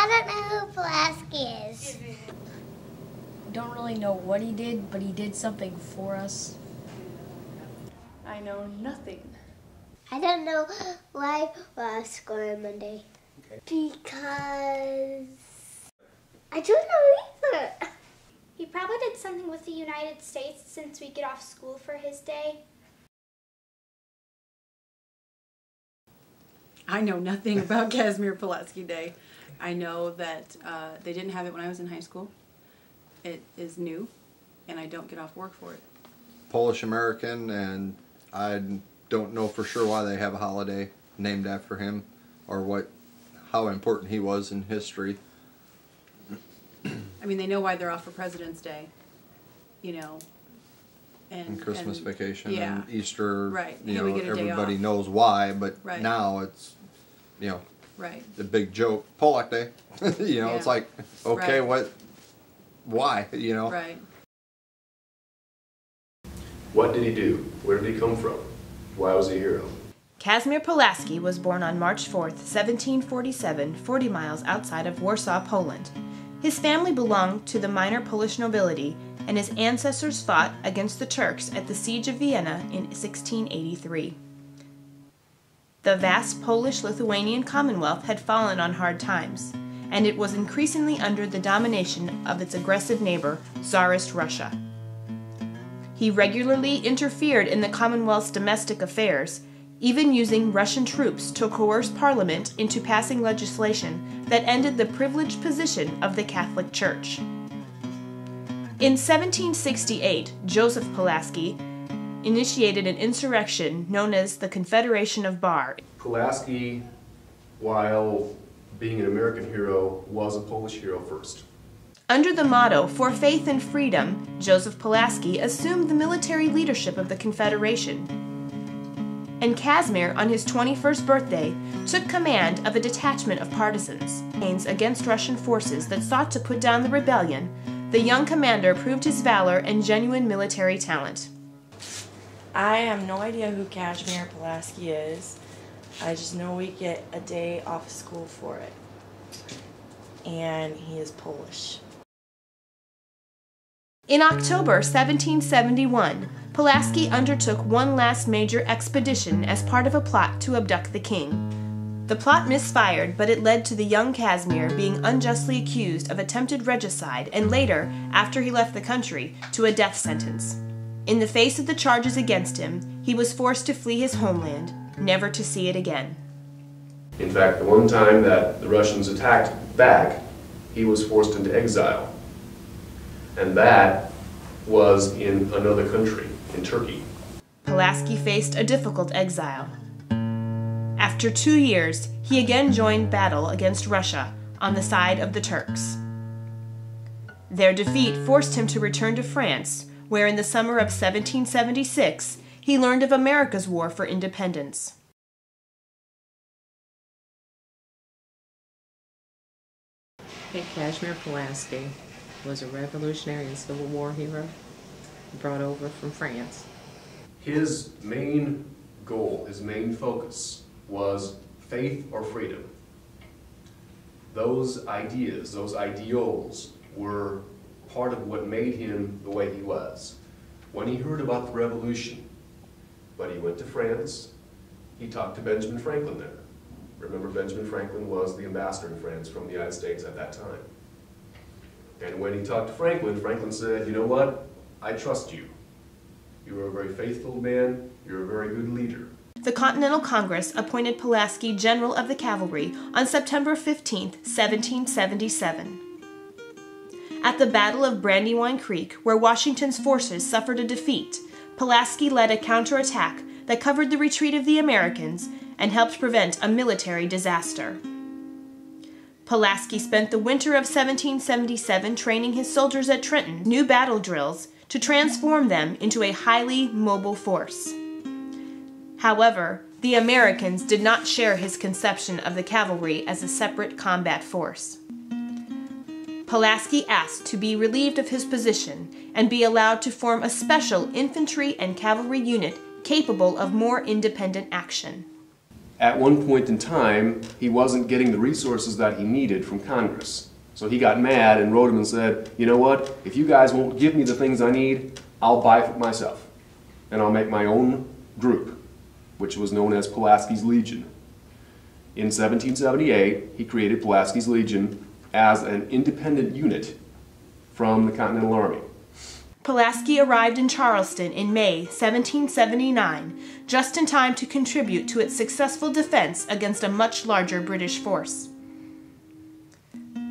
I don't know who Pulaski is. Don't really know what he did, but he did something for us. I know nothing. I don't know why we're scoring on Monday. Okay. Because I don't know either. He probably did something with the United States since we get off school for his day. I know nothing about Casimir Pulaski Day. I know that they didn't have it when I was in high school. It is new, and I don't get off work for it. Polish American, and I don't know for sure why they have a holiday named after him, or how important he was in history. I mean, they know why they're off for President's Day, you know. And Christmas vacation, yeah, and Easter, right. You Here know, we get a day everybody off. knows why, but right. Now it's, you know, right. the big joke, Polak Day. You know, yeah. It's like, okay, right. Why, you know? Right. What did he do? Where did he come from? Why was he a hero? Casimir Pulaski was born on March 4th, 1747, 40 miles outside of Warsaw, Poland. His family belonged to the minor Polish nobility, and his ancestors fought against the Turks at the Siege of Vienna in 1683. The vast Polish-Lithuanian Commonwealth had fallen on hard times, and it was increasingly under the domination of its aggressive neighbor, Tsarist Russia. He regularly interfered in the Commonwealth's domestic affairs, even using Russian troops to coerce Parliament into passing legislation that ended the privileged position of the Catholic Church. In 1768, Joseph Pulaski initiated an insurrection known as the Confederation of Bar. Pulaski, while being an American hero, was a Polish hero first. Under the motto, "For Faith and Freedom," Joseph Pulaski assumed the military leadership of the Confederation. And Casimir, on his 21st birthday, took command of a detachment of partisans. Against Russian forces that sought to put down the rebellion, the young commander proved his valor and genuine military talent. I have no idea who Casimir Pulaski is. I just know we get a day off of school for it. And he is Polish. In October 1771, Pulaski undertook one last major expedition as part of a plot to abduct the king. The plot misfired, but it led to the young Casimir being unjustly accused of attempted regicide and later, after he left the country, to a death sentence. In the face of the charges against him, he was forced to flee his homeland, never to see it again. In fact, the one time that the Russians attacked back, he was forced into exile. And that was in another country, in Turkey. Pulaski faced a difficult exile. After 2 years, he again joined battle against Russia on the side of the Turks. Their defeat forced him to return to France, where in the summer of 1776, he learned of America's war for independence. Casimir Pulaski was a Revolutionary and Civil War hero brought over from France. His main goal, his main focus was faith or freedom. Those ideas, those ideals were part of what made him the way he was. When he heard about the revolution, but he went to France, he talked to Benjamin Franklin there. Remember, Benjamin Franklin was the ambassador in France from the United States at that time. And when he talked to Franklin, Franklin said, "You know what? I trust you. You are a very faithful man. You're a very good leader." The Continental Congress appointed Pulaski General of the Cavalry on September 15, 1777. At the Battle of Brandywine Creek, where Washington's forces suffered a defeat, Pulaski led a counterattack that covered the retreat of the Americans and helped prevent a military disaster. Pulaski spent the winter of 1777 training his soldiers at Trenton new battle drills to transform them into a highly mobile force. However, the Americans did not share his conception of the cavalry as a separate combat force. Pulaski asked to be relieved of his position and be allowed to form a special infantry and cavalry unit capable of more independent action. at one point in time, he wasn't getting the resources that he needed from Congress. So he got mad and wrote him and said, you know what, if you guys won't give me the things I need, I'll buy it myself. And I'll make my own group, which was known as Pulaski's Legion. In 1778, he created Pulaski's Legion as an independent unit from the Continental Army. Pulaski arrived in Charleston in May 1779, just in time to contribute to its successful defense against a much larger British force.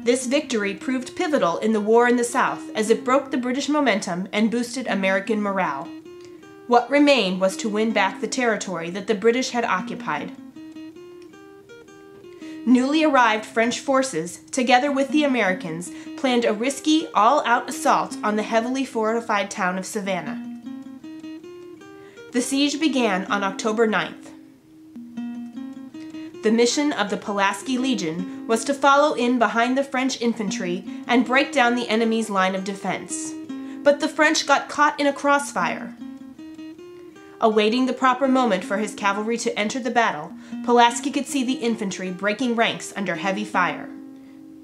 This victory proved pivotal in the war in the South as it broke the British momentum and boosted American morale. What remained was to win back the territory that the British had occupied. Newly arrived French forces, together with the Americans, planned a risky, all-out assault on the heavily fortified town of Savannah. The siege began on October 9th. The mission of the Pulaski Legion was to follow in behind the French infantry and break down the enemy's line of defense. But the French got caught in a crossfire. Awaiting the proper moment for his cavalry to enter the battle, Pulaski could see the infantry breaking ranks under heavy fire.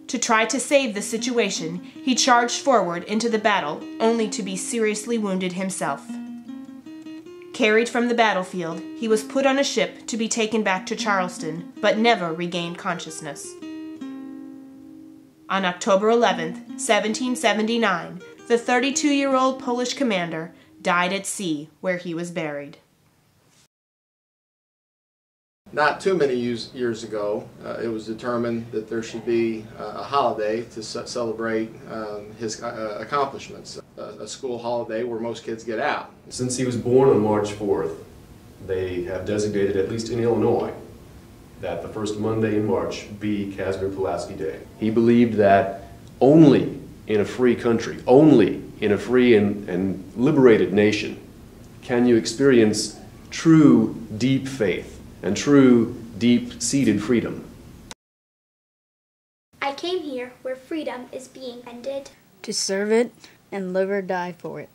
To try to save the situation, he charged forward into the battle, only to be seriously wounded himself. Carried from the battlefield, he was put on a ship to be taken back to Charleston, but never regained consciousness. On October 11, 1779, the 32-year-old Polish commander died at sea, where he was buried. Not too many years ago, it was determined that there should be a holiday to celebrate his accomplishments, a school holiday where most kids get out. Since he was born on March 4th, they have designated, at least in Illinois, that the first Monday in March be Casimir Pulaski Day. He believed that only in a free country, only in a free and liberated nation, can you experience true deep faith and true deep-seated freedom. I came here where freedom is being ended. To serve it and live or die for it.